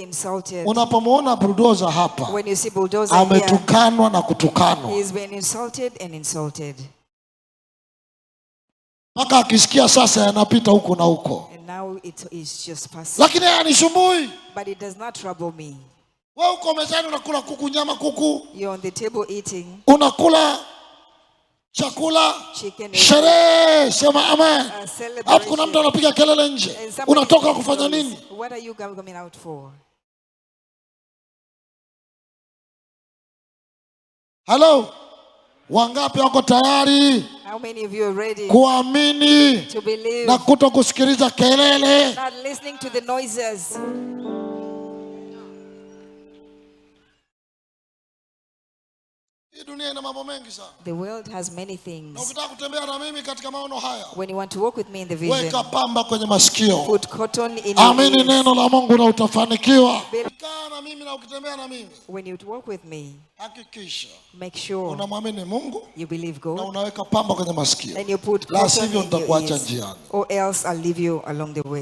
insulted. Unapomuona Bulldozer hapa, when you see Bulldozer ametukanwa na kutukanwa. He's been insulted and insulted. Mpaka akisikia sasa yanapita huko na huko. And now it is just passing. Lakini hanisumbui. But it does not trouble me. Wewe uko mezani unakula kuku, nyama kuku. You're on the table eating. Unakula chakula, sherehe, sema amen. Hapo kuna mtu anapiga kelele nje. Unatoka kufanya nini? What are you coming out for? Hello? Wangapi wako tayari? How many of you are ready kuamini to believe na kutokusikiliza kelele? Not listening to the noises. The world has many things. When you want to walk with me in the vision, put cotton in your ears. When you walk with me, make sure you believe God and you put cotton in your ears, or else I'll leave you along the way.